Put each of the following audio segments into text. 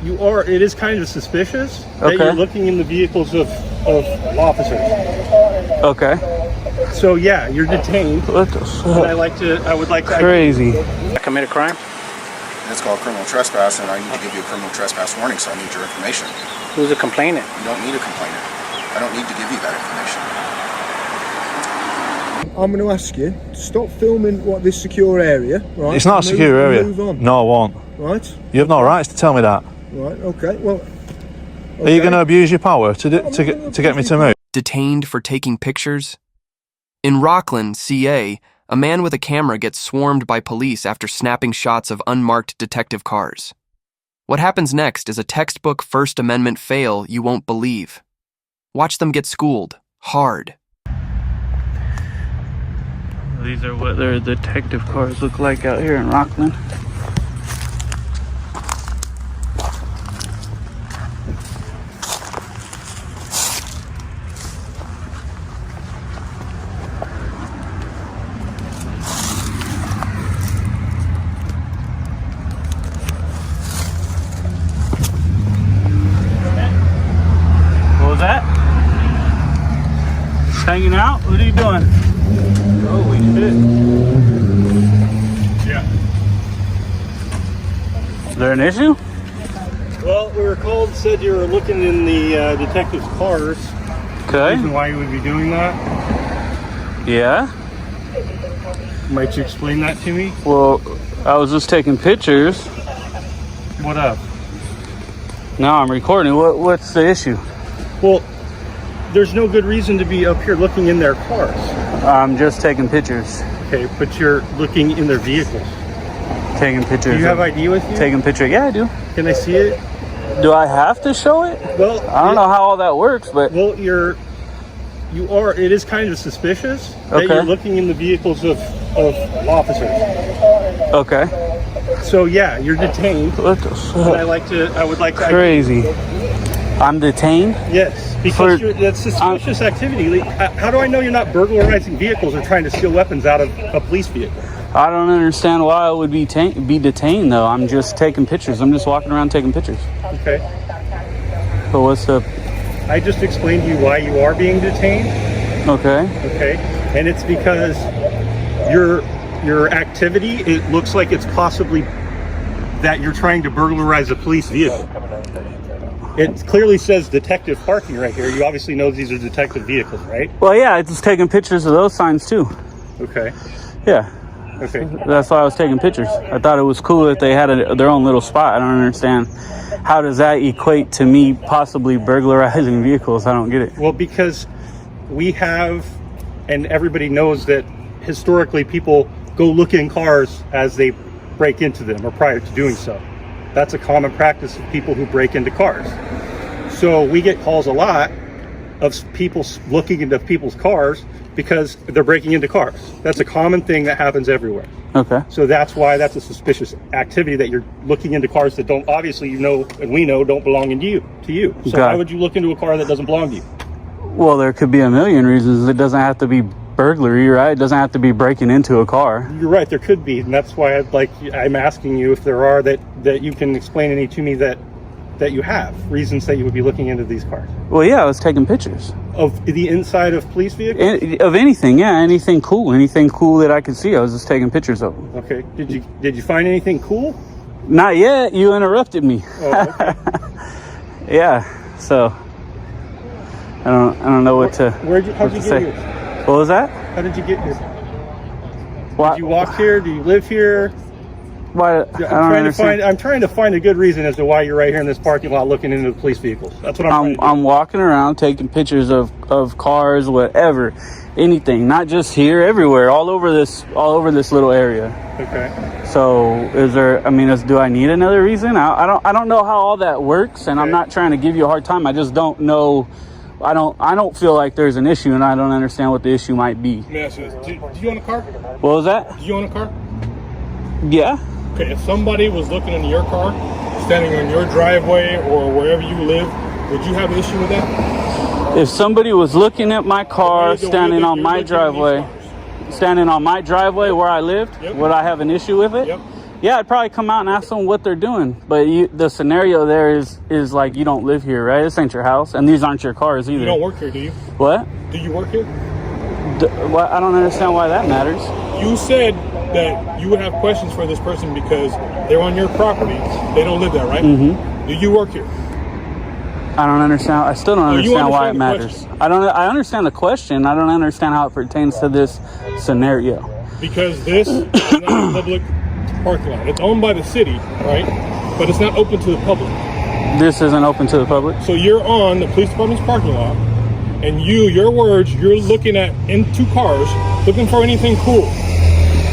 it is kind of suspicious that Okay. you're looking in the vehicles of officers. Okay. So yeah, you're detained. What the And fuck? I would like to. Crazy. I commit a crime? It's called criminal trespass, and I need to give you a criminal trespass warning, so I need your information. Who's a complainant? You don't need a complainant. I don't need to give you that information. I'm going to ask you to stop filming this secure area, right? It's not a secure area. Move on. No, I won't. Right? You have no rights to tell me that. Right, okay, well... Are you going to abuse your power to get me to move? Detained for taking pictures? In Rocklin, CA, a man with a camera gets swarmed by police after snapping shots of unmarked detective cars. What happens next is a textbook First Amendment fail you won't believe. Watch them get schooled, hard. These are what their detective cars look like out here in Rocklin. What was that? Hanging out? What are you doing? Holy shit. Yeah. Is there an issue? Well, we were called. Said you were looking in the detective's cars. Okay. Reason why you would be doing that? Yeah. Might you explain that to me? Well, I was just taking pictures. What up? Now I'm recording. What's the issue? Well, there's no good reason to be up here looking in their cars. I'm just taking pictures. Okay, but you're looking in their vehicles. Taking pictures. Do you have ID with you? Taking picture. Yeah, I do. Can I see it? Do I have to show it? Well, I don't know how all that works, but Well, it is kind of suspicious that Okay. you're looking in the vehicles of officers. okay. So yeah, you're detained. What the And fuck? I would like to. Crazy. I'm detained? Yes, because For- that's suspicious activity. How do I know you're not burglarizing vehicles or trying to steal weapons out of a police vehicle? I don't understand why I would be detained though. I'm just taking pictures. I'm just walking around taking pictures. Okay. So what's the... I just explained to you why you are being detained. Okay. Okay. And it's because your activity, it looks like it's possibly that you're trying to burglarize a police vehicle. It clearly says detective parking right here. You obviously know these are detective vehicles, right? Well, yeah, I just taking pictures of those signs too. Okay. Yeah. Okay. That's why I was taking pictures. I thought it was cool that they had their own little spot. I don't understand. How does that equate to me possibly burglarizing vehicles? I don't get it. Well, because we have, and everybody knows that historically people go look in cars as they break into them or prior to doing so. That's a common practice of people who break into cars. So we get calls a lot of people looking into people's cars because they're breaking into cars. That's a common thing that happens everywhere. Okay. So that's why that's a suspicious activity, that you're looking into cars that don't, obviously, you know, and we know don't belong to you. So Got why it. would you look into a car that doesn't belong to you? Well, there could be a million reasons. It doesn't have to be burglary, right? It doesn't have to be breaking into a car. You're right, there could be, and that's why I'm asking you if there are that you can explain any to me that you have reasons that you would be looking into these cars. Well, yeah, I was taking pictures Of the inside of police vehicles? of anything. Yeah, anything cool that I could see. I was just taking pictures of them. Okay. Did you find anything cool? Not yet. You interrupted me. Oh, okay. Yeah. So I don't know what to. How'd you get say. here? What was that? How did you get here? Why? Did you walk here? Do you live here? Why? I'm trying to find a good reason as to why you're right here in this parking lot looking into the police vehicles. That's what I'm trying to do. I'm walking around taking pictures of cars, whatever, anything. Not just here, everywhere, all over this little area. Okay. So is there? I mean, do I need another reason? I don't know how all that works, and I'm not trying to give you a hard time. I just don't know. I don't feel like there's an issue, and I don't understand what the issue might be. Let me ask you this. Do you own a car? What was that? Do you own a car? Yeah. Okay, if somebody was looking into your car, standing on your driveway or wherever you live, would you have an issue with that? If somebody was looking at my car, standing on my driveway where I lived, Yep. would I have an issue with it? Yep. Yeah, I'd probably come out and ask them what they're doing. But the scenario there is like you don't live here, right? This ain't your house, and these aren't your cars either. You don't work here, do you? What? Do you work here? What? I don't understand why that matters. You said that you would have questions for this person because they're on your property. They don't live there, right? Mm-hmm. Do you work here? I don't understand. I still don't understand why it matters. Question. I understand the question. I don't understand how it pertains to this scenario. Because this is not a public parking lot. It's owned by the city, right? But it's not open to the public. This isn't open to the public? So you're on the police department's parking lot, and your words, you're looking at in 2 cars, looking for anything cool.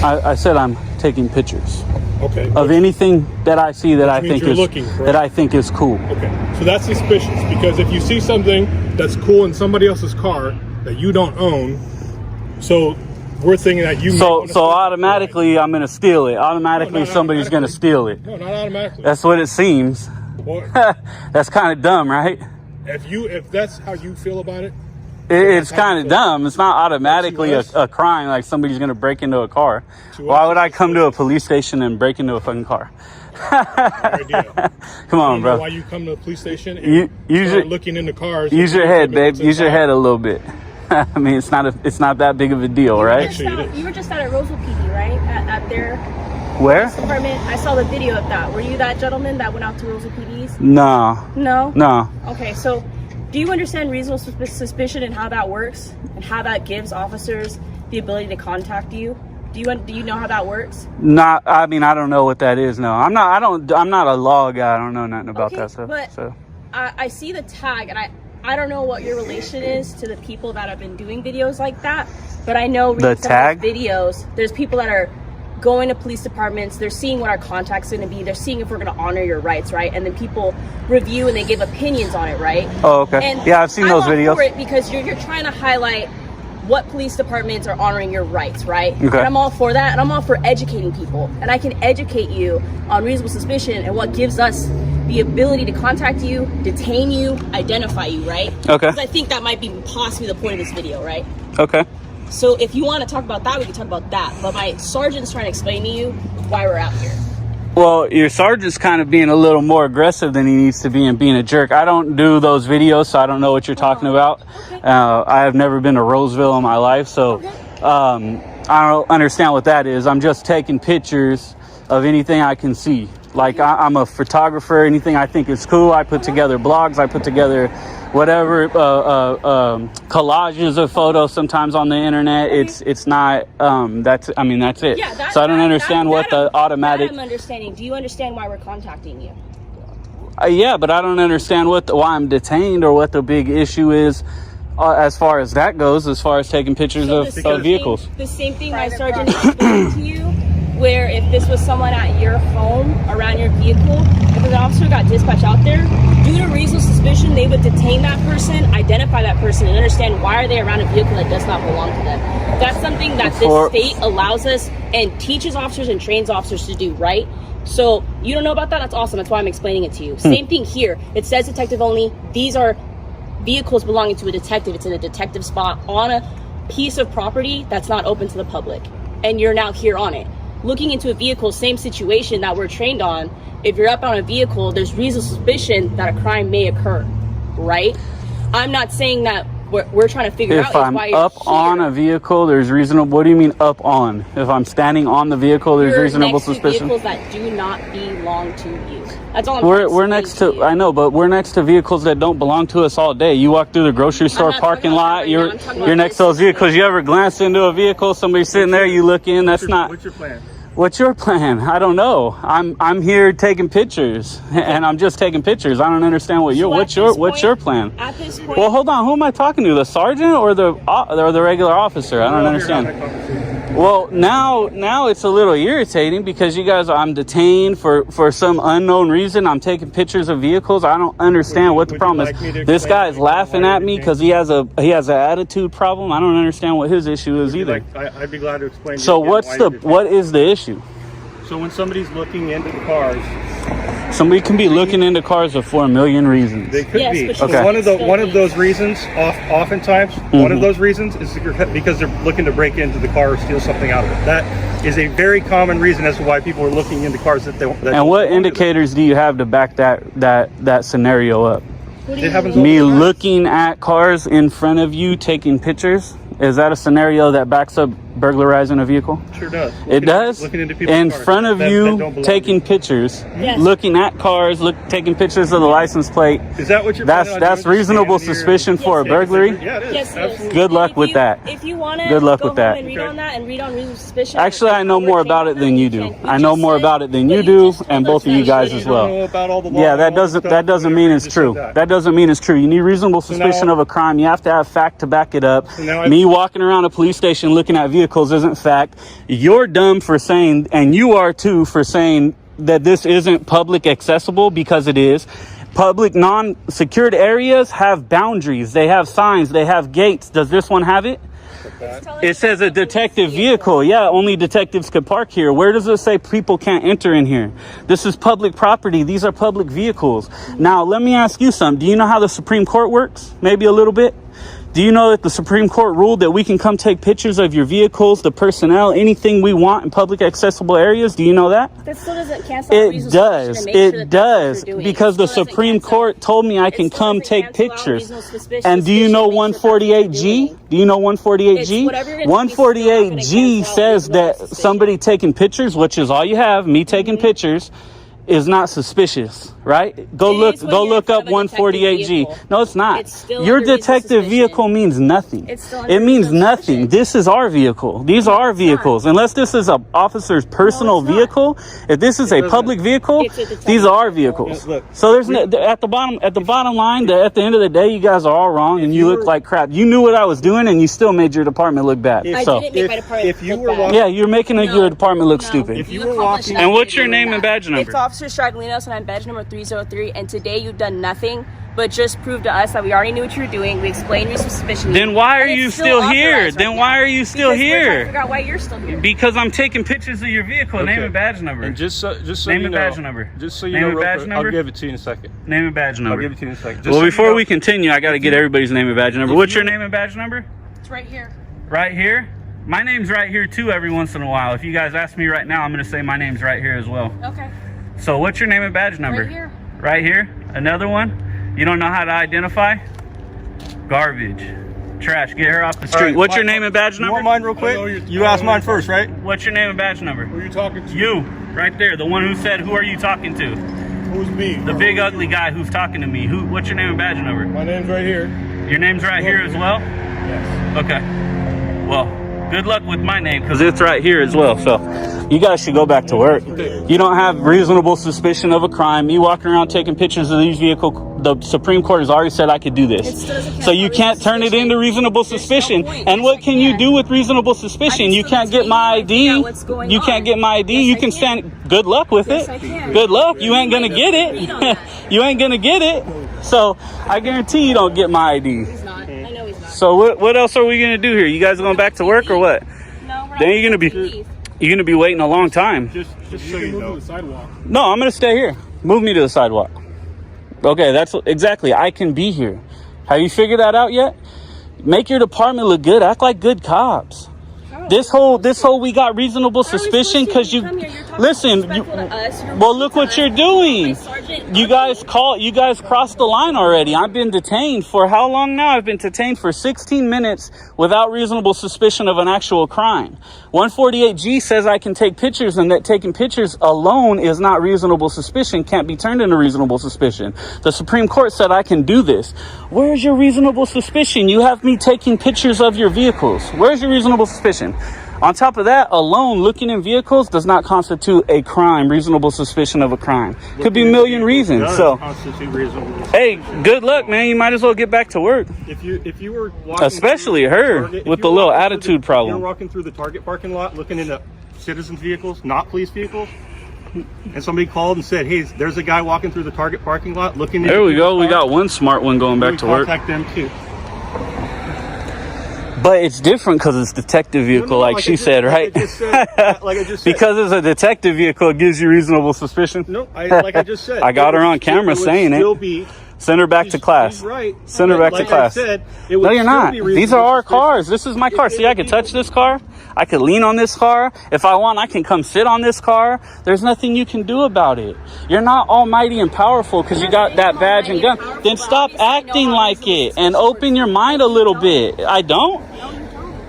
I said I'm taking pictures. Okay. Of anything that I see that I think is cool. Okay. So that's suspicious, because if you see something that's cool in somebody else's car that you don't own, so we're thinking that you so automatically I'm gonna steal it. Automatically somebody's gonna steal it. No, not automatically. That's what it seems. Well, that's kind of dumb, right? If that's how you feel about it, it's kind of dumb. It's not automatically a crime, like somebody's gonna break into a car. Why would I come to a police station and break into a fucking car? Come on, bro. Why you come to a police station and start looking into cars? Use your head, babe. Use your head a little bit. I mean, it's not that big of a deal, right? You were just at Roseville PD, right? At their where? Department. I saw the video of that. Were you that gentleman that went out to Roseville PD's? No. No? No. Okay, so do you understand reasonable suspicion and how that works? And how that gives officers the ability to contact you? Do you know how that works? I mean, I don't know what that is. No, I'm not a law guy. I don't know nothing about that stuff. But so I see the tag, and I don't know what your relation is to the people that have been doing videos like that, but I know the tag videos, there's people that are going to police departments, they're seeing what our contact's going to be, they're seeing if we're going to honor your rights, right? And then people review and they give opinions on it, right? Oh, okay. And yeah, I've seen those videos. I'm all for it because you're trying to highlight what police departments are honoring your rights, right? Okay. And I'm all for that, and I'm all for educating people, and I can educate you on reasonable suspicion and what gives us the ability to contact you, detain you, identify you, right? Okay. Because I think that might be possibly the point of this video, right? Okay. So if you want to talk about that, we can talk about that. But my sergeant's trying to explain to you why we're out here. Well, your sergeant's kind of being a little more aggressive than he needs to be and being a jerk. I don't do those videos, so I don't know what you're talking about. Okay. I have never been to Roseville in my life, so I don't understand what that is. I'm just taking pictures of anything I can see. Like, I'm a photographer. Anything I think is cool, I put together blogs. I put together whatever collages of photos sometimes on the internet. Okay. It's not that's it. Yeah, so I don't understand what the automatic. I'm understanding. Do you understand why we're contacting you? Yeah, but I don't understand why I'm detained or what the big issue is as far as that goes. As far as taking pictures of vehicles. The same thing my sergeant explained to you. Where if this was someone at your home, around your vehicle, if an officer got dispatched out there, due to reasonable suspicion, they would detain that person, identify that person, and understand why are they around a vehicle that does not belong to them. That's something that this state allows us and teaches officers and trains officers to do, right? So you don't know about that? That's awesome. That's why I'm explaining it to you. Same thing here. It says detective only. These are vehicles belonging to a detective. It's in a detective spot on a piece of property that's not open to the public. And you're now here on it. Looking into a vehicle, same situation that we're trained on. If you're up on a vehicle, there's reasonable suspicion that a crime may occur, right? I'm not saying that we're trying to figure out if I'm why you're up here. on a vehicle, there's reasonable. What do you mean up on? If I'm standing on the vehicle, there's reasonable suspicion. Vehicles that do not belong to you. That's all I'm we're next to. I know, but we're next to vehicles that don't belong to us all day. You walk through the grocery store parking lot. You're next to those vehicles. You ever glance into a vehicle? Somebody sitting there. You look in. That's not. What's your plan? What's your plan? I don't know. I'm here taking pictures, and I'm just taking pictures. I don't understand what's your plan? At this point, well, hold on. Who am I talking to? The sergeant or the regular officer? I don't understand. Well, now it's a little irritating because you guys, I'm detained for some unknown reason. I'm taking pictures of vehicles. I don't understand what the problem is. This guy's laughing at me because he has an attitude problem. I don't understand what his issue is either. I'd be glad to explain. So what is the issue? So when somebody's looking into the cars, Somebody can be looking into cars for a million reasons. They could Yes, be. but But you one of still one of need- those reasons, oftentimes, one of those reasons is because they're looking to break into the car or steal something out of it. That is a very common reason as to why people are looking into cars that they. And what indicators do you have to back that scenario up? What do It you happens mean? Me all the time. looking at cars in front of you taking pictures? Is that a scenario that backs up burglarizing a vehicle? Sure does. It does. Looking into people's In cars front of that you don't belong taking to pictures, Yes. looking at cars, taking pictures of the license plate. Is that what you're? That's planning on doing? reasonable Stand here suspicion for a and take burglary. picture? Yeah, it is. Yes, it is. Absolutely. Good luck If with you- that. If you want to, Good luck go with that. home and read Okay. on that and read on reasonable suspicion. Actually, I know more about it than you do. We I know just more said about it than what you do, just told and us both of you that guys you as You don't know well. about all the law Yeah, and that all the doesn't stuff, mean whatever, it's you just said true. That doesn't mean it's true. You need reasonable suspicion now- of a crime. You have to have fact to back it up. now I- Me walking around a police station looking at vehicles isn't fact. You're dumb for saying, and you are too, for saying that this isn't public accessible, because it is. Public non-secured areas have boundaries. They have signs. They have gates. Does this one have it? It says a detective vehicle. Yeah, only detectives could park here. Where does it say people can't enter in here? This is public property. These are public vehicles. Now, let me ask you something. Do you know how the Supreme Court works? Maybe a little bit. Do you know that the Supreme Court ruled that we can come take pictures of your vehicles, the personnel, anything we want in public accessible areas? Do you know that? That still doesn't cancel out It reasonable does. suspicion and make sure It that that's what does. you're doing. Because It the still doesn't Supreme cancel- Court told me I can it still come doesn't take cancel out pictures. reasonable suspicion. And do you know Suspicion makes sure that's what you're 148G? doing. Do you know 148G? It's whatever you're gonna do, it's still not gonna 148G cancel out says reasonable that suspicion. somebody taking pictures, which is all you have, me taking pictures, is not suspicious, right? Go It look is when go you're in look front up of a detective 148G. vehicle. No, it's not. It's still Your under reasonable detective suspicion. vehicle means nothing. It's still under It means reasonable nothing. suspicion. This is our vehicle. These are our it's not. vehicles. Unless this is an officer's personal it's not. vehicle, if this is a public vehicle, It's a detective these are our vehicle. vehicles. Yeah, look, So there's no, at the bottom line, at the end of the day, you guys are all wrong and you you look were- like crap. You knew what I was doing and you still made your department look bad. I So didn't make my department if you look were bad. walking- yeah, you're making your department look No. stupid. If you You were accomplished walking- nothing And what's by your doing name and that. badge number? It's Officer Straglinos, and I'm badge number 303. And today you've done nothing but just prove to us that we already knew what you were doing. We explained reasonable suspicion. Then why are And it's you still still here? authorized Then right why now. are you still Because we're trying to here? figure out why you're still here. Because I'm taking pictures of your vehicle. Name Okay. and badge number. And just so Name you and know, badge number. Just so you Name know, and real badge quick, number? I'll give it to you in a second. Name and badge I'll number. give it to you in a second. Just Well, so you before know- we continue, I got to get everybody's name and badge number. if What's you- your name and badge number? It's right here. Right here? My name's right here too every once in a while. If you guys ask me right now, I'm going to say my name's right here as well. Okay. So what's your name and badge number? Right here. Right here? Another one? You don't know how to identify? Garbage. Trash. Get her off the street. All right, What's your mine- name and badge You number? want mine real quick? know you're- You asked mine first, right? What's your name and badge number? Who are you talking to? You, right there, the one who said, "Who are you talking to?" Who's me? The big ugly guy who's talking to me. What's your name and badge number? My name's right here. Your name's right here as well? Yes. Okay. Well, good luck with my name because it's right here as well. So you guys should go back to work. You don't have reasonable suspicion of a crime. Me walking around taking pictures of these vehicles. The Supreme Court has already said I could do It this. still doesn't So you count can't for turn it reasonable into reasonable There's suspicion. no point. And what Yes, can I you can. do with reasonable suspicion? I You can can't still get my explain to you ID. what's going You on. can't get my ID. Yes, You I can can. stand. Good luck with Yes, it. I can. Good luck. You ain't gonna get Read on that. it. You ain't gonna get it. So I guarantee you don't get my ID. He's not. I know he's not. So what else are we gonna do here? You guys going back to work or what? No, we're Then not you're gonna be leave. you're gonna be waiting a long time. Just so You you can know. move to the sidewalk. No, I'm gonna stay here. Move me to the sidewalk. Okay, that's exactly. I can be here. Have you figured that out yet? Make your department look good. Act like good cops. This whole we got reasonable How are we suspicion supposed to because you come here? You're talking listen. disrespectful to us. You're Well, look what you're doing. Sergeant, You guys crossed the line already. I've been detained for how long now? I've been detained for 16 minutes without reasonable suspicion of an actual crime. 148G says I can take pictures and that taking pictures alone is not reasonable suspicion, can't be turned into reasonable suspicion. The Supreme Court said I can do this. Where's your reasonable suspicion? You have me taking pictures of your vehicles. Where's your reasonable suspicion? On top of that, alone looking in vehicles does not constitute a crime, reasonable suspicion of a crime. Could be a million reasons. Does So, constitute reasonable. hey, good luck, man. You might as well get back to work. If you were walking Especially through her, Target- if with you the were little walking through attitude problem. You're walking through the Target parking lot looking into citizens' vehicles, not police vehicles, and somebody called and said, "Hey, there's a guy walking through the Target parking lot looking." There we into go. his We car." got one smart one going back to work. Contact them too. said. But it's different because it's detective vehicle, like she said, right? Like I just said, like I just said. Because it's a detective vehicle, it gives you reasonable suspicion. No, like I just said. I got her on camera saying it. Send her back to class. She's right. Send her back to class. No, you're not. These are our cars. This is my car. See, I can touch this car. I could lean on this car. If I want, I can come sit on this car. There's nothing you can do about it. You're not almighty and powerful because you got that badge and gun. Then stop acting like it and open your mind a little bit. I don't.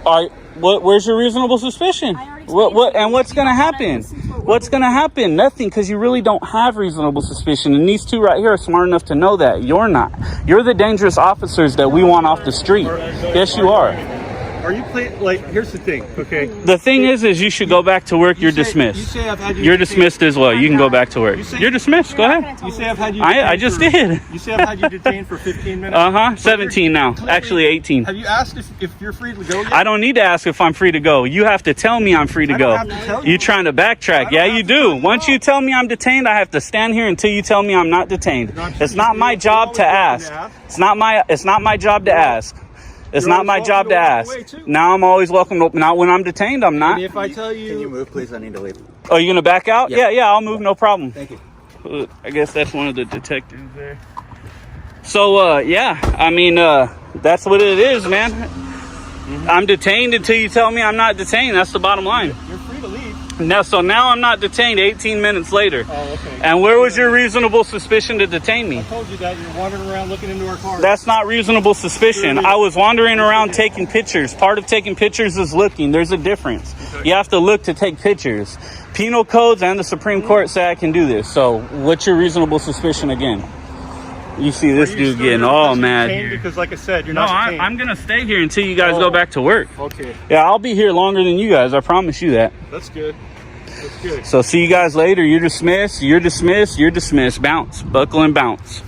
All right. Where's your reasonable suspicion? And what's going to happen? What's going to happen? Nothing, because you really don't have reasonable suspicion. And these two right here are smart enough to know that. You're not. You're the dangerous officers that we want off the street. Yes, you are. Are you playing? Like, here's the thing, okay? The thing is you should go back to work. You're dismissed. You say I've had you You're dismissed as well. You can go back to work. You're dismissed. Go ahead. You say I've had you. I just did. You say I've had you detained for 15 minutes. 17 now. Actually 18. Have you asked if you're free to go yet? I don't need to ask if I'm free to go. You have to tell me I'm free to go. I don't have to tell you. You trying to backtrack? Yeah, you do. Once you tell me I'm detained, I have to stand here until you tell me I'm not detained. It's not my job to ask. It's not my job to ask. It's not my job to ask. Now I'm always welcome to, not when I'm detained, I'm not. And if I tell you... Can you move, please? I need to leave. Oh, you going to back out? Yeah, I'll move, no problem. Thank you. I guess that's one of the detectives there. So, yeah, I mean, that's what it is, man. I'm detained until you tell me I'm not detained. That's the bottom line. You're free to leave. So now I'm not detained 18 minutes later. Oh, okay. And where was your reasonable suspicion to detain me? I told you that. You're wandering around looking into our car. That's not reasonable suspicion. I was wandering around taking pictures. Part of taking pictures is looking. There's a difference. You have to look to take pictures. Penal codes and the Supreme Court say I can do this. So what's your reasonable suspicion again? You see this dude getting all mad here. Because like I said, you're not detained. I'm going to stay here until you guys go back to work. Okay. Yeah, I'll be here longer than you guys. I promise you that. That's good. That's good. So see you guys later. You're dismissed. You're dismissed. You're dismissed. Bounce. Buckle and bounce.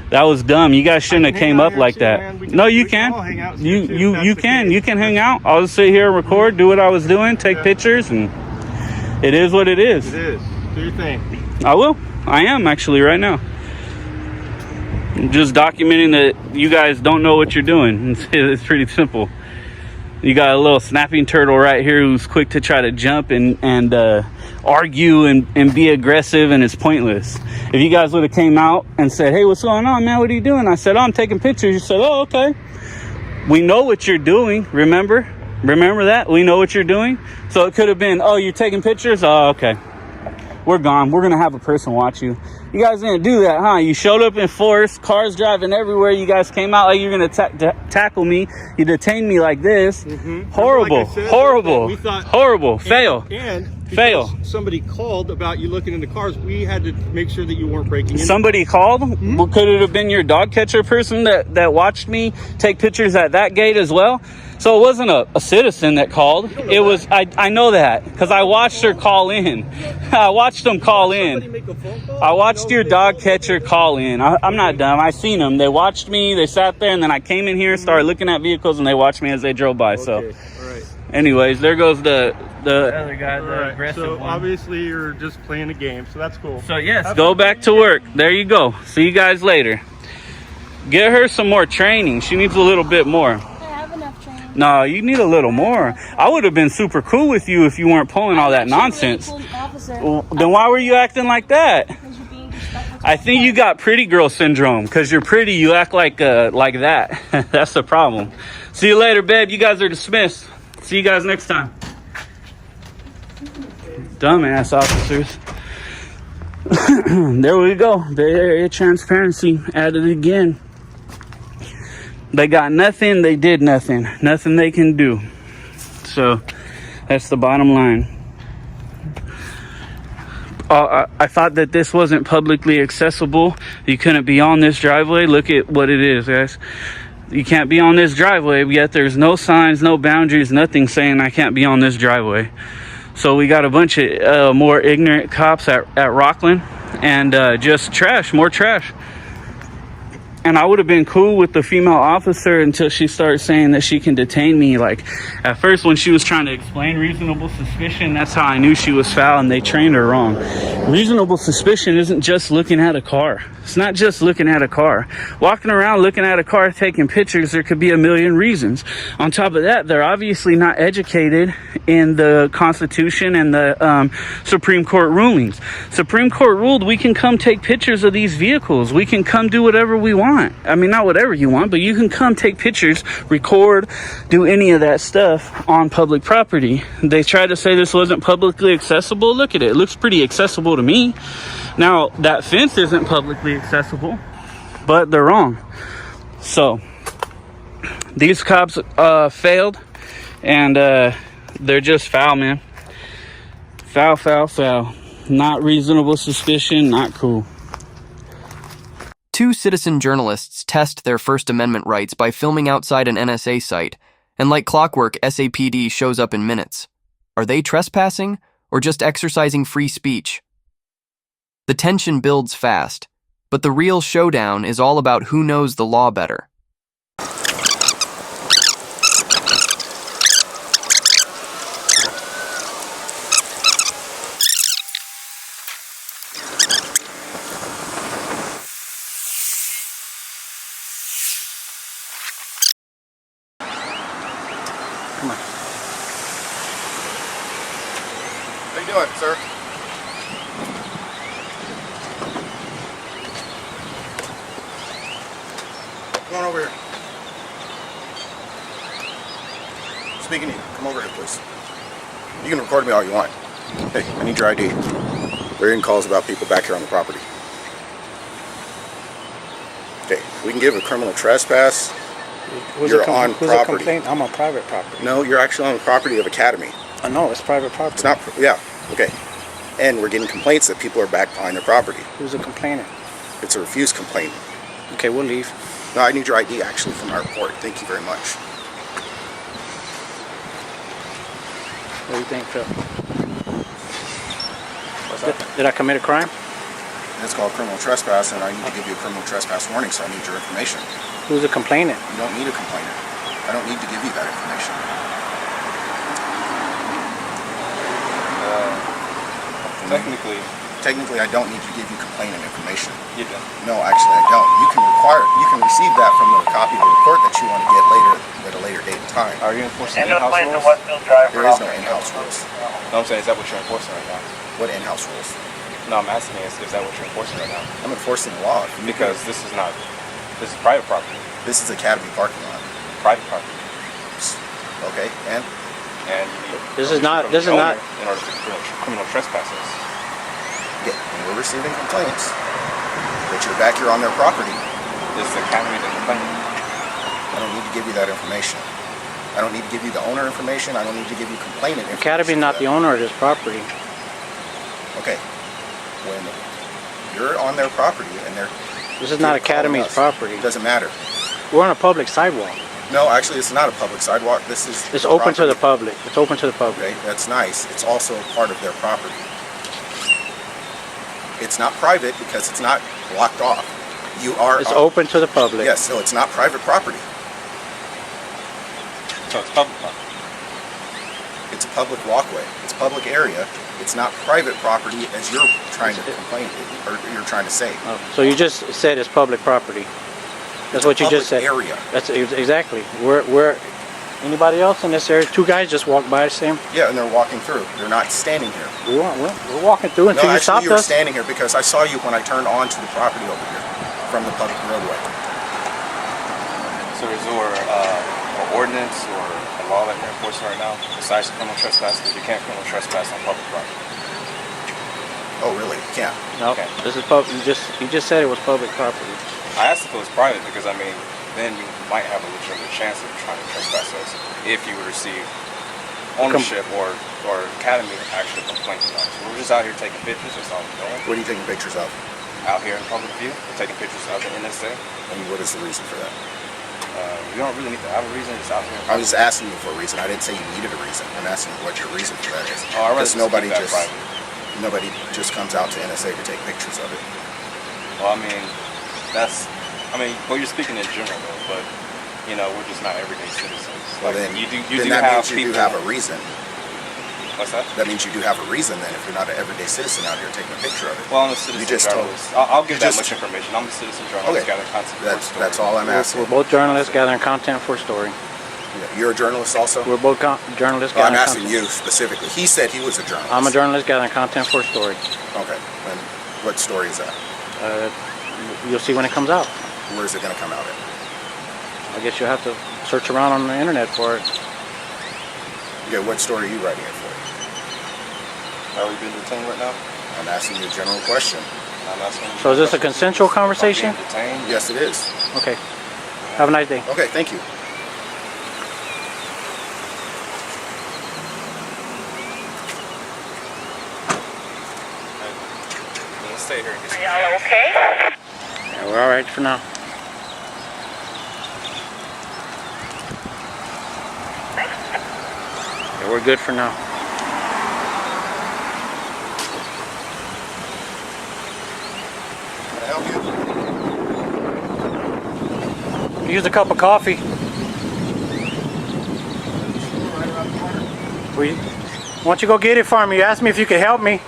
That was dumb. You guys shouldn't have came up like that. No, you can. You can. You can hang out. I'll just sit here and record, do what I was doing, take pictures, and it is what it is. It is. Do your thing. I will. I am actually right now. Just documenting that you guys don't know what you're doing. It's pretty simple. You got a little snapping turtle right here who's quick to try to jump and argue and be aggressive, and it's pointless. If you guys would have came out and said, hey, what's going on, man? What are you doing? I said, oh, I'm taking pictures. You said, oh, okay. We know what you're doing. Remember that? We know what you're doing. So it could have been, oh, you're taking pictures? Oh, okay. We're gone. We're going to have a person watch you. You guys didn't do that, huh? You showed up in force, cars driving everywhere. You guys came out like you're going to tackle me. You detained me like this. Horrible, like I said, horrible, we thought, horrible. Fail. And fail. Somebody called about you looking in the cars. We had to make sure that you weren't breaking in. Somebody called? Well, could it have been your dog catcher person that watched me take pictures at that gate as well? So it wasn't a citizen that called. It was, I know that because I watched her call in. I watched them call in. I watched your dog catcher call in. I'm not dumb. I seen them. They watched me. They sat there, and then I came in here, started looking at vehicles, and they watched me as they drove by. So, anyways, there goes the other guy, the aggressive one. So obviously you're just playing a game. So that's cool. So yes, go back to work. There you go. See you guys later. Get her some more training. She needs a little bit more. No, you need a little more. I would have been super cool with you if you weren't pulling all that nonsense. Then why were you acting like that? I think you got pretty girl syndrome. Because you're pretty, you act like that. That's the problem. See you later, babe. You guys are dismissed. See you guys next time. Dumbass officers. There we go. Bay Area transparency added again. They got nothing, they did nothing. Nothing they can do. So, that's the bottom line. I thought that this wasn't publicly accessible. You couldn't be on this driveway. Look at what it is, guys. You can't be on this driveway, yet there's no signs, no boundaries, nothing saying I can't be on this driveway. So we got a bunch of more ignorant cops at Rocklin, and just trash, more trash. And I would have been cool with the female officer until she started saying that she can detain me. Like, at first when she was trying to explain reasonable suspicion, that's how I knew she was foul and they trained her wrong. Reasonable suspicion isn't just looking at a car. It's not just looking at a car. Walking around looking at a car, taking pictures, there could be a million reasons. On top of that, they're obviously not educated in the Constitution and the Supreme Court rulings. Supreme Court ruled we can come take pictures of these vehicles. We can come do whatever we want. I mean, not whatever you want, but you can come take pictures, record, do any of that stuff on public property. They tried to say this wasn't publicly accessible. Look at it. It looks pretty accessible to me. Now, that fence isn't publicly accessible, but they're wrong. So, these cops failed, and they're just foul, man. Foul, foul, foul. Not reasonable suspicion, not cool. Two citizen journalists test their First Amendment rights by filming outside an NSA site, and like clockwork, SAPD shows up in minutes. Are they trespassing or just exercising free speech? The tension builds fast, but the real showdown is all about who knows the law better. Come on. How you doing, sir? Come on over here. Speaking to you. Come over here, please. You can record me all you want. Hey, I need your ID. We're getting calls about people back here on the property. Okay, we can give a criminal trespass. You're on property. I'm on private property. No, you're actually on the property of Academy. I know, it's private property. It's not, yeah, okay. And we're getting complaints that people are back behind their property. Who's the complainant? It's a refused complaint. Okay, we'll leave. No, I need your ID actually from our report. Thank you very much. What do you think, Phil? Did I commit a crime? It's called criminal trespass, and I need to give you a criminal trespass warning, so I need your information. Who's the complainant? You don't need a complainant. I don't need to give you that information. Technically, I don't need to give you complainant information. You don't? No, actually, I don't. You can receive that from the copy of the report that you want to get later, at a later date and time. Are you enforcing in-house rules? There is no in-house rules. No, I'm saying, is that what you're enforcing right now? What in-house rules? No, I'm asking is that what you're enforcing right now? I'm enforcing the law. Because this is private property. This is Academy parking lot. Private property. Okay, and? And this is not in order to criminal trespasses. Yeah, and we're receiving complaints that you're back here on their property. Is the Academy the complainant? I don't need to give you that information. I don't need to give you the owner information. I don't need to give you complainant information. Academy is not the owner of this property. Okay. When you're on their property and they're... This is not Academy's property. It doesn't matter. We're on a public sidewalk. No, actually, it's not a public sidewalk. This is... It's open to the public. It's open to the public. Okay, that's nice. It's also part of their property. It's not private because it's not blocked off. You are... It's open to the public. Yes, so it's not private property. So it's public property? It's a public walkway. It's a public area. It's not private property as you're trying to complain, or you're trying to say. Oh, so you just said it's public property. That's what you just said. Area. That's exactly. We're anybody else in this area? Two guys just walked by the same. Yeah, and they're walking through. They're not standing here. We're walking through until no, you actually, stopped you were us. standing here because I saw you when I turned onto the property over here from the public roadway. So is there an ordinance or a law that you're enforcing right now besides criminal trespass? Because you can't criminal trespass on public property. Oh, really? You can't? No. Okay. This is public. You just said it was public property. I asked if it was private because, I mean, then you might have a legitimate chance of trying to trespass us if you would receive ownership or Academy actually complaints about it. So we're just out here taking pictures. That's all we're doing. What are you taking pictures of? Out here in public view. We're taking pictures of the NSA. And what is the reason for that? You don't really need to have a reason. It's out here. I was just asking you for a reason. I didn't say you needed a reason. I'm asking you what your reason for that is. Oh, I'd rather nobody just comes out to NSA to take pictures of it. Well, I mean, that's I mean, well, you're speaking in general, though, but you know, we're just not everyday citizens. Well, Like, then you do that have means you people. do have a reason. What's that? That means you do have a reason then if you're not an everyday citizen out here taking a picture of it. Well, I'm a citizen journalist. I'll give that much information. I'm a citizen journalist. Okay. Gathering content for a story. That's all I'm asking. We're both journalists gathering content for a story. You're a journalist also? We're both journalists Well, I'm gathering asking content. you specifically. He said he was a journalist. I'm a journalist gathering content for a story. Okay. And what story is that? You'll see when it comes out. Where is it going to come out at? I guess you'll have to search around on the internet for it. Okay, what story are you writing it for? Are we being detained right now? I'm asking you a general question. I'm asking you So is this a questions. consensual If I'm conversation? being detained? Yes, it is. Okay. Have a nice day. Okay, thank you. Let's stay here and get some. Y'all okay? Yeah, we're all right for now. Yeah, we're good for now. Can I help you? Use a cup of coffee. Why don't you go get it for me? You asked me if you could help me.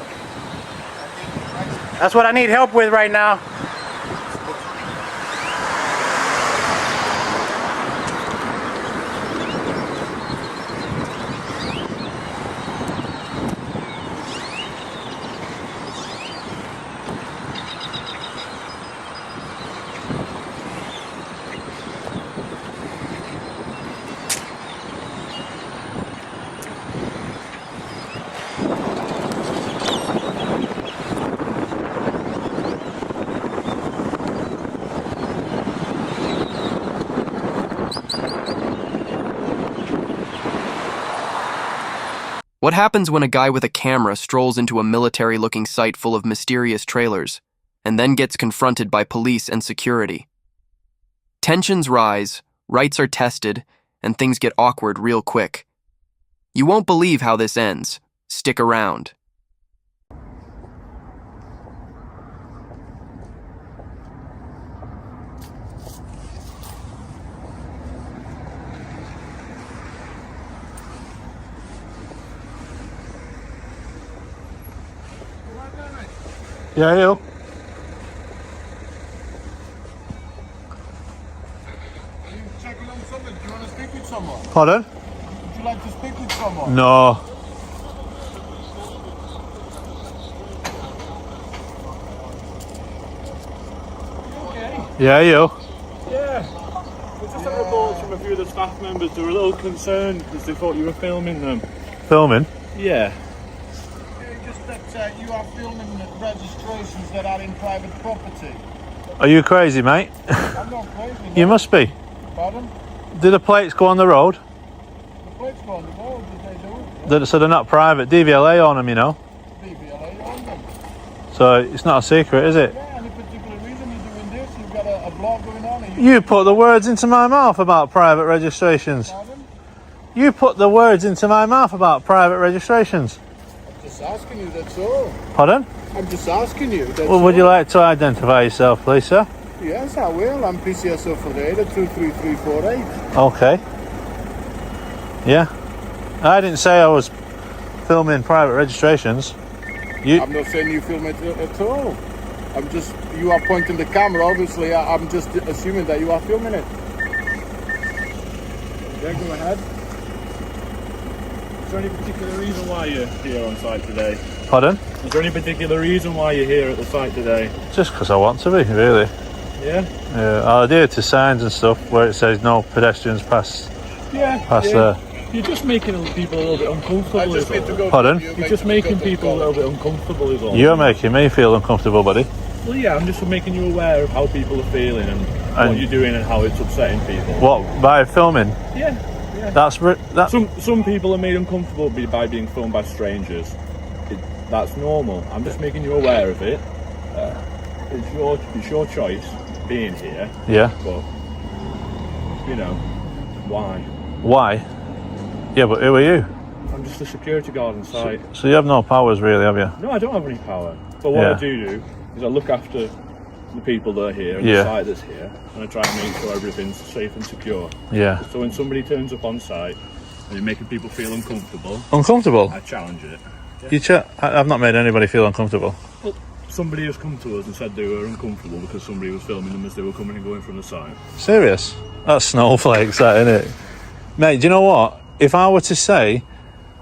That's what I need help with right now. What happens when a guy with a camera strolls into a military-looking site full of mysterious trailers and then gets confronted by police and security? Tensions rise, rights are tested, and things get awkward real quick. You won't believe how this ends. Stick around. Yeah, you. Checking on something. Do you want to speak with someone? Pardon? Would you like to speak with someone? No. Yeah, you. Yeah. We just had reports from a few of the staff members. They were a little concerned because they thought you were filming them. Filming? Yeah. Just that you are filming registrations that are in private property. Are you crazy, mate? I'm not crazy. You must be. Pardon? Do the plates go on the road? The plates go on the road, did they do? So they're not private. DVLA on them, you know. DVLA on them. So it's not a secret, is it? Yeah, any particular reason you're doing this? You've got a blog going on? You put the words into my mouth about private registrations. Pardon? You put the words into my mouth about private registrations. I'm just asking you, that's all. Pardon? I'm just asking you, that's Well, would you all. like to identify yourself, please, sir? Yes, I will. I'm PCSO for Ada 23348. Okay. Yeah. I didn't say I was filming private registrations. I'm not saying you film it at all. I'm just, you are pointing the camera, obviously. I'm just assuming that you are filming it. Yeah, go ahead. Is there any particular reason why you're here on site today? Pardon? Is there any particular reason why you're here at the site today? Just because I want to be, really. Yeah? I adhere to signs and stuff where it says no pedestrians pass there. You're just making people a little bit uncomfortable. I just need to go. Pardon? You're just making people a little bit uncomfortable is all. You're making me feel uncomfortable, buddy. Well, yeah, I'm just making you aware of how people are feeling and what you're doing and how it's upsetting people. What, by filming? Yeah. That's Some people are made uncomfortable by being filmed by strangers. That's normal. I'm just making you aware of it. It's your choice being here. Yeah. But you know why? Why? Yeah, but who are you? I'm just a security guard on site. So you have no powers, really, have you? No, I don't have any power. But what I do is I look after the people that are here and the site that's here, and I try and make sure everything's safe and secure. Yeah. So when somebody turns up on site and you're making people feel uncomfortable, I challenge it. I've not made anybody feel uncomfortable. Well, somebody has come to us and said they were uncomfortable because somebody was filming them as they were coming and going from the site. Serious? That's snowflakes, that, isn't it? Mate, do you know what? If I were to say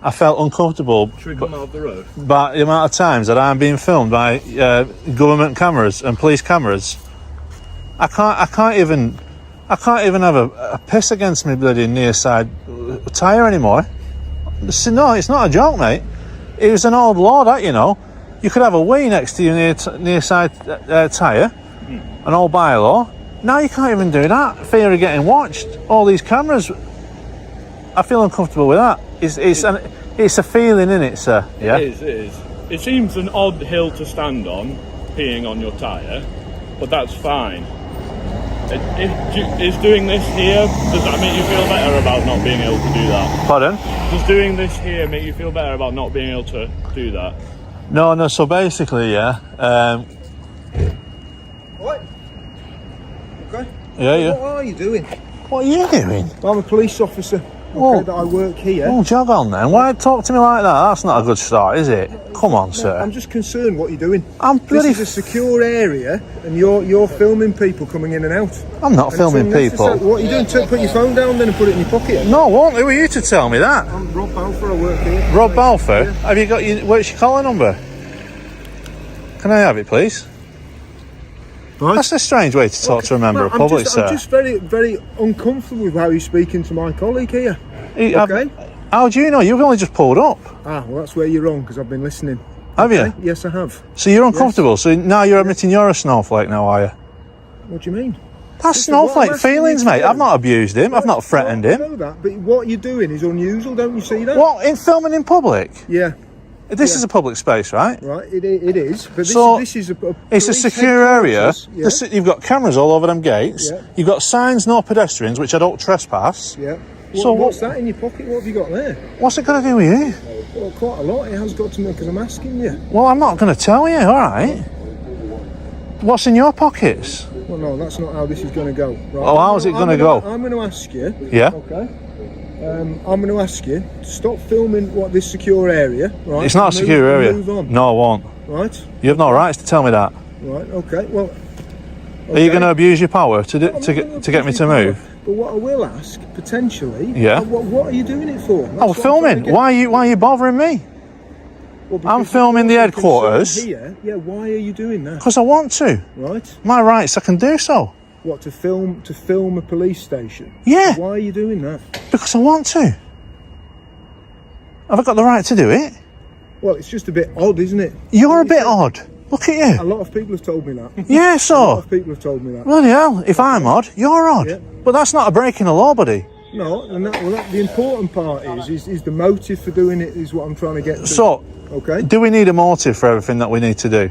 I felt uncomfortable Should we come out of the road? by the amount of times that I'm being filmed by government cameras and police cameras, I can't even have a piss against me bloody near side tyre anymore. No, it's not a joke, mate. It was an old law, that, you know. You could have a wee next to your near side tyre, an old bylaw. Now you can't even do that. Fear of getting watched. All these cameras. I feel uncomfortable with that. It's a feeling, isn't it, sir? Yeah. It is. It seems an odd hill to stand on, peeing on your tyre, but that's fine. Is doing this here, does that make you feel better about not being able to do that? Pardon? Does doing this here make you feel better about not being able to do that? No. So basically, yeah. What? Okay. Yeah. What are you doing? What are you doing? I'm a police officer. Oh, that I work here. Oh, jog on then. Why talk to me like that? That's not a good start, is it? Come on, sir. I'm just concerned what you're doing. Bloody. This is a secure area, and you're filming people coming in and out. I'm not filming people. What are you doing? Put your phone down then and put it in your pocket. No, I won't. Who are you to tell me that? I'm Rob Balfour. I work here. Rob Balfour? Yeah. Have you got what's your collar number? Can I have it, please? Right. That's a strange way to talk to a member of public, sir. I'm just very, very uncomfortable with how you're speaking to my colleague here. Okay. How do you know? You've only just pulled up. Well, that's where you're wrong, because I've been listening. Have you? Yes, I have. So you're uncomfortable. Yes. So now you're admitting you're a snowflake now, are you? What do you mean? That's snowflake feelings, mate. I've not abused him. I've not threatened him. I know that, but what you're doing is unusual. Don't you see that? What, in filming in public? Yeah. This is a public space, right? Right, it is. But this is it's a secure area. Yeah. You've got cameras all over them gates. Yeah. You've got signs, no pedestrians, which I don't trespass. Yeah. So what's that in your pocket? What have you got there? What's it got to do with you? Well, quite a lot. It has got to me because I'm asking you. Well, I'm not going to tell you, all right? What's in your pockets? Well, no, that's not how this is going to go. Right? Oh, how's it going to go? I'm going to ask you. Yeah. Okay. I'm going to ask you to stop filming this secure area, right? It's not a secure area. Move on. No, I won't. Right. You have no rights to tell me that. Right. Okay. Well. Okay. Are you going to abuse your power to get me to move? But what I will ask, potentially, yeah. What are you doing it for? Filming. Why are you bothering me? Well, I'm filming the headquarters. Here. Yeah. Why are you doing that? Because I want to. Right. My rights, I can do so. What, to film a police station? Yeah. Why are you doing that? Because I want to. Have I got the right to do it? Well, it's just a bit odd, isn't it? You're a bit odd. Look at you. A lot of people have told me that. Yeah, so. A lot of people have told me that. Bloody hell, if I'm odd, you're odd. Yeah. But that's not a breaking the law, buddy. No, and the important part is the motive for doing it is what I'm trying to get to. So, okay. Do we need a motive for everything that we need to do?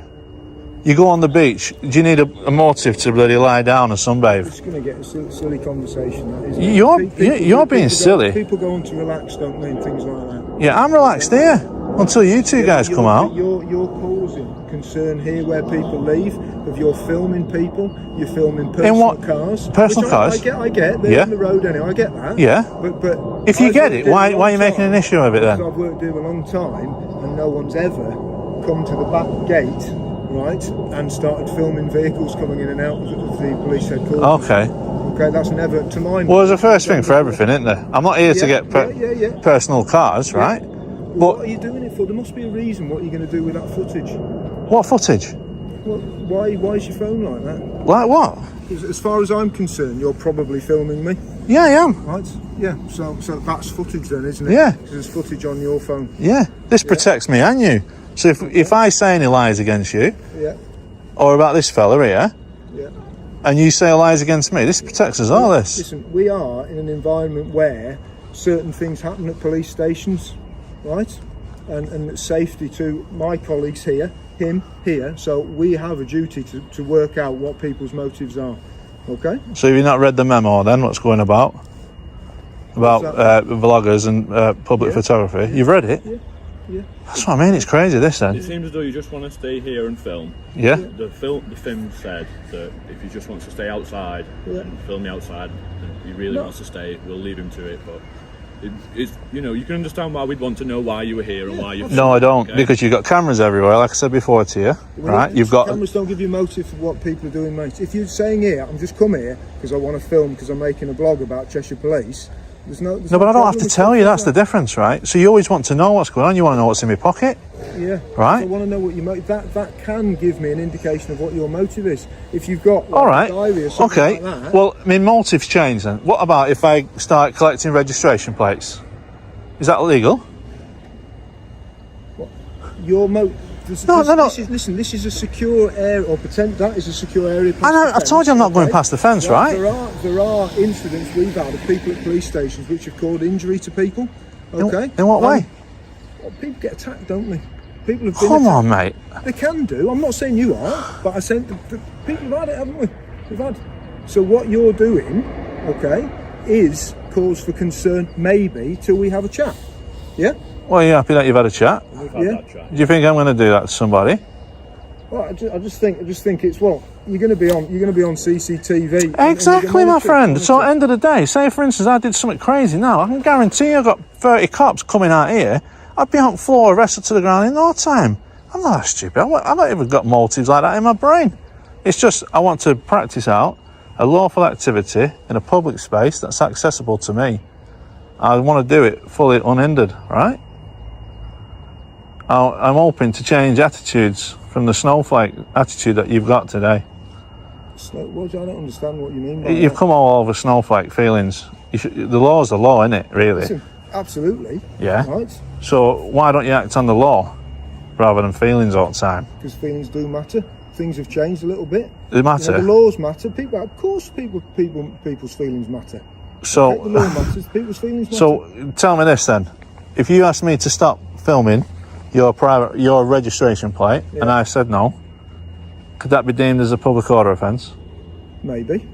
You go on the beach, do you need a motive to bloody lie down and sunbathe? It's going to get a silly conversation, that, isn't it? You're being silly. People go on to relax, don't they, and things like that. Yeah, I'm relaxed here until you two guys come out. You're causing concern here where people leave, of you're filming people, you're filming personal cars. Personal cars? I get, they're on the road anyway, I get that. Yeah. But if you get it, why are you making an issue of it then? Because I've worked here a long time and no one's ever come to the back gate, right, and started filming vehicles coming in and out of the police headquarters. Okay, that's never to mind. Well, there's a first thing for everything, isn't there? I'm not here to get personal cars, right? But what are you doing it for? There must be a reason. What are you going to do with that footage? What footage? Well, why is your phone like that? Like what? As far as I'm concerned, you're probably filming me. Yeah, I am. Right? Yeah. So that's footage then, isn't it? Yeah. Because there's footage on your phone. Yeah. This protects me and you. So if I say any lies against you, or about this fella here, and you say lies against me, this protects us all. This. Listen, we are in an environment where certain things happen at police stations, right? And safety to my colleagues here, him here. So we have a duty to work out what people's motives are. Okay. So have you not read the memo then? What's going about vloggers and public photography? You've read it. Yeah. Yeah. That's what I mean. It's crazy. This It then. seems as though you just want to stay here and film. Yeah. The film said that if he just wants to stay outside and film me outside, and he really wants to stay, we'll leave him to it. But it's, you know, you can understand why we'd want to know why you were here and why you. No, I don't, okay? because you've got cameras everywhere, like I said before to you, right? You've got cameras don't give you motive for what people are doing, mate. If you're saying here, I'm just come here because I want to film because I'm making a blog about Cheshire Police. There's no, but I don't have to tell you. That's the difference, right? So you always want to know what's going on. You want to know what's in my pocket. Yeah. Right. So I want to know what your motive. That can give me an indication of what your motive is. If you've got All right. a diary or something Okay. like that. Well, my motive's changed then. What about if I start collecting registration plates? Is that illegal? Your motive. No. Listen, this is a secure area, or pretend that is a secure area. I know. I told you I'm not going past the fence, right? There are incidents we've had of people at police stations which have caused injury to people. Okay. In what way? Well, people get attacked, don't they? People have been Come attacked. on, mate. They can do. I'm not saying you are, but I said the people have had it, haven't we? We've had. So what you're doing, okay, is cause for concern, maybe, till we have a chat. Yeah. Well, you happy that you've had a chat? We've had that chat. Do you think I'm going to do that to somebody? Well, I just think it's you're going to be on CCTV. Exactly, my friend. So at the end of the day, say for instance I did something crazy now, I can guarantee I've got 30 cops coming out here, I'd be on the floor arrested to the ground in no time. I'm not that stupid. I've not even got motives like that in my brain. It's just I want to practice out a lawful activity in a public space that's accessible to me. I want to do it fully unhindered, right? I'm hoping to change attitudes from the snowflake attitude that you've got today. Well, I don't understand what you mean by You've that. come all over snowflake feelings. The law's the law, isn't it, really? Listen, absolutely. Yeah. Right. So why don't you act on the law rather than feelings all the time? Because feelings do matter. Things have changed a little bit. They matter. You know, the laws matter. Of course, people's feelings matter. So, the law matters. People's feelings matter. So tell me this then: if you asked me to stop filming your registration plate, and I said no, could that be deemed as a public order offence? Maybe.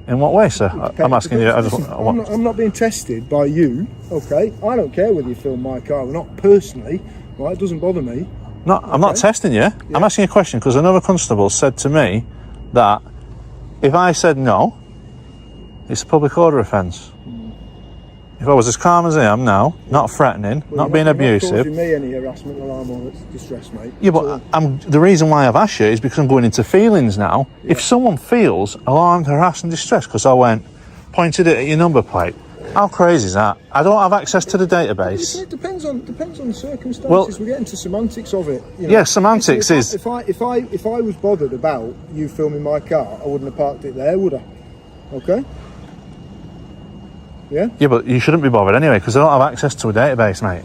In what way, sir? I'm asking you. I'm not being tested by you. Okay. I don't care whether you film my car or not. Personally, right? It doesn't bother me. No, I'm not testing you. I'm asking you a question because another constable said to me that if I said no, it's a public order offence. If I was as calm as I am now, not threatening, not being abusive. Not causing me any harassment, alarm, or distress, mate. Yeah, but the reason why I've asked you is because I'm going into feelings now. Yeah. If someone feels alarmed, harassed and distressed because I pointed it at your number plate, how crazy is that? I don't have access to the database. It depends on the circumstances. Well, we get into semantics of it. You know? Yeah, semantics is. If I was bothered about you filming my car, I wouldn't have parked it there, would I? Okay. Yeah? Yeah, but you shouldn't be bothered anyway because I don't have access to a database, mate.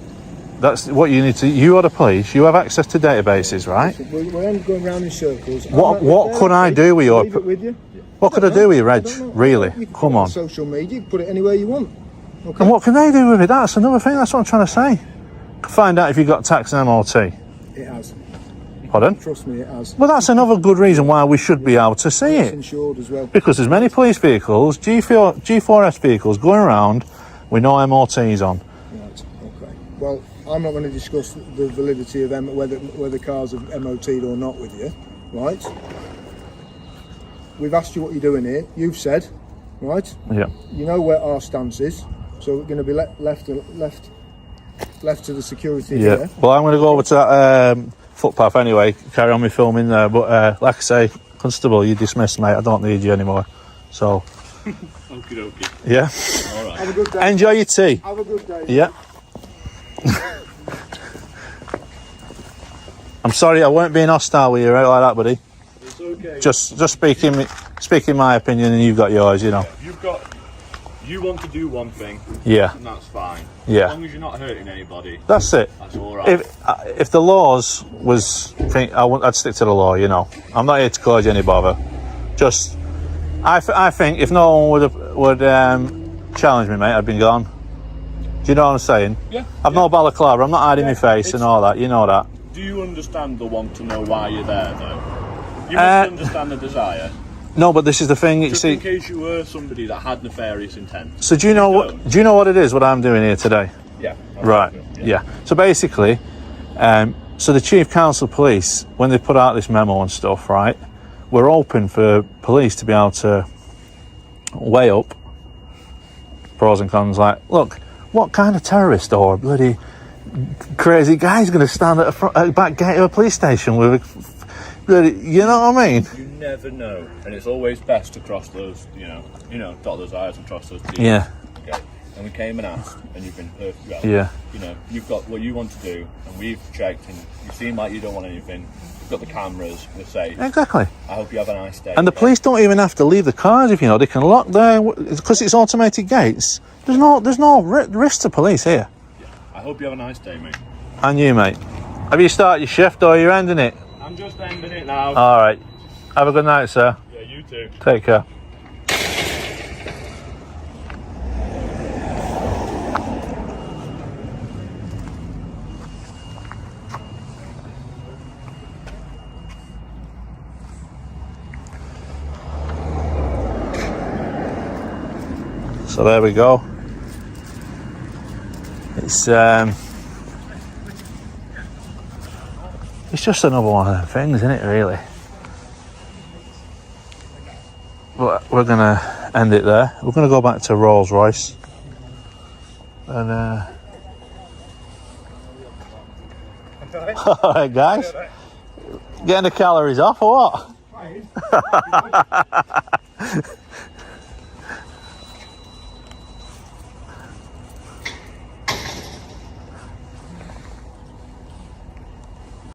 That's what you need to. You are the police. You have access to databases, right? We're only going round in circles. What could I do with your? Leave it with you? What could I do with your reg? Really? You can Come on. Social media. You can put it anywhere you want. Okay. And what can they do with it? That's another thing. That's what I'm trying to say. Find out if you've got tax and MOT. It has. Pardon? Trust me, it has. Well, that's another good reason why we should be able to see It's it. insured as well. Because there's many police vehicles, G4S vehicles going around with no MOTs on. Right. Okay. Well, I'm not going to discuss the validity of whether cars are MOT'd or not with you, right? We've asked you what you're doing here. You've said, right? Yeah. You know where our stance is, so we're going to be left to the security here. Well, I'm going to go over to that footpath anyway. Carry on with filming there, but like I say, Constable, you dismissed, mate. I don't need you anymore. So. Okie dokie. Yeah. All right. Have a good day. Enjoy your tea. Have a good day. Yeah. I'm sorry, I weren't being hostile with you, right, like that, buddy. It's okay. Just speaking my opinion, and you've got yours, you know. You want to do one thing. Yeah. And that's fine. Yeah. As long as you're not hurting anybody. That's it. That's all right. If the laws I'd stick to the law, you know. I'm not here to cause you any bother. Just, I think if no one would challenge me, mate, I'd been gone. Do you know what I'm saying? Yeah. I've no balaclava. I'm not hiding my face and all that. You know that. Do you understand the want to know why you're there, though? You must understand the desire. No, but this is the thing. Just in case you were somebody that had nefarious intent. So do you know what it is? What I'm doing here today? Yeah. Right. Yeah. So basically, So the Chief Counsel Police, when they put out this memo and stuff, right, we're open for police to be able to weigh up pros and cons. Like, look, what kind of terrorist or bloody crazy guy's going to stand at a back gate of a police station with a bloody, you know what I mean? You never know, and it's always best to cross those, you know, dot those I's and cross those T's. Yeah. Okay. And we came and asked, and you've been perfect. Well, Yeah. You know, you've got what you want to do, and we've checked, and you seem like you don't want anything. We've got the cameras. We're safe. Exactly. I hope you have a nice day. And the police don't even have to leave the cars, if you know. They can lock their, because it's automated gates. There's no risk to police here. Yeah. I hope you have a nice day, mate. And you, mate. Have you started your shift or are you ending it? I'm just ending it now. All right. Have a good night, sir. Yeah, you too. Take care. So there we go. It's just another one of them things, isn't it, really? But we're gonna end it there. We're gonna go back to Rolls Royce. And alright guys. Getting the calories off or what?